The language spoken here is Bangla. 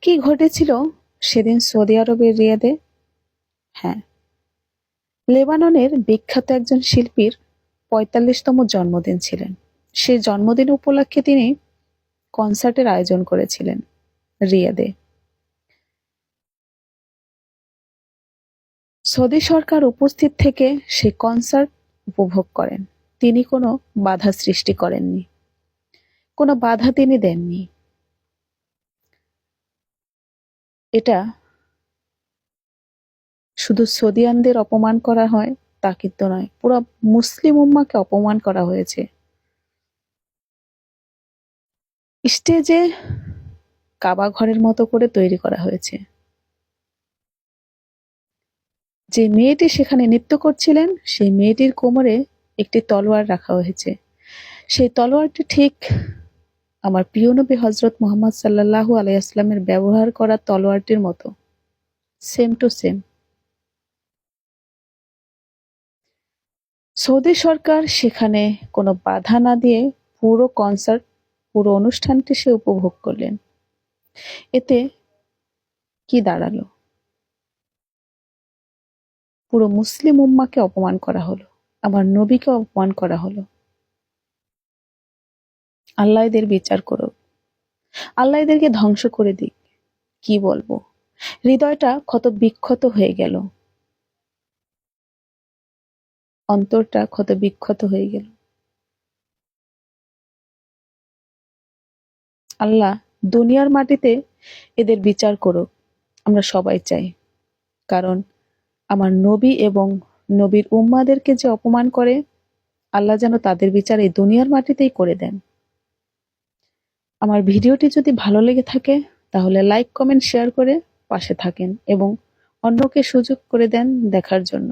কি ঘটেছিল সেদিন সৌদি আরবের রিয়াদে? হ্যাঁ, লেবাননের বিখ্যাত একজন শিল্পীর ৪৫তম জন্মদিন ছিলেন। সেই জন্মদিন উপলক্ষে তিনি কনসার্টের আয়োজন করেছিলেন রিয়াদে। সৌদি সরকার উপস্থিত থেকে সেই কনসার্ট উপভোগ করেন। তিনি কোনো বাধা সৃষ্টি করেননি, কোনো বাধা তিনি দেননি। এটা শুধু সৌদিয়ানদের অপমান করা হয় তা কিন্তু নয়, পুরো মুসলিম উম্মাকে অপমান করা হয়েছে। স্টেজে কাবা ঘরের মতো করে তৈরি করা হয়েছে। যে মেয়েটি সেখানে নৃত্য করছিলেন সেই মেয়েটির কোমরে একটি তলোয়ার রাখা হয়েছে। সেই তলোয়ারটি ঠিক আমার প্রিয় নবী হযরত মুহাম্মদ সাল্লাল্লাহু আলাইহি ওয়াসাল্লামের ব্যবহার করা তলোয়ারটির মতো, সেম টু সেম। সৌদি সরকার সেখানে কোনো বাধা না দিয়ে পুরো কনসার্ট, পুরো অনুষ্ঠানটি সে উপভোগ করলেন। এতে কি দাঁড়ালো? পুরো মুসলিম উম্মাকে অপমান করা হলো, আমার নবীকে অপমান করা হলো। আল্লাহ এদের বিচার করুক, আল্লাহ এদেরকে ধ্বংস করে দিক। কি বলবো, হৃদয়টা ক্ষত বিক্ষত হয়ে গেল, অন্তরটা ক্ষত বিক্ষত হয়ে গেল। আল্লাহ দুনিয়ার মাটিতে এদের বিচার করুক, আমরা সবাই চাই। কারণ আমার নবী এবং নবীর উম্মাদেরকে যে অপমান করে, আল্লাহ যেন তাদের বিচার এই দুনিয়ার মাটিতেই করে দেন। আমার ভিডিওটি যদি ভালো লেগে থাকে তাহলে লাইক, কমেন্ট, শেয়ার করে পাশে থাকেন এবং অন্যকে সুযোগ করে দেন দেখার জন্য।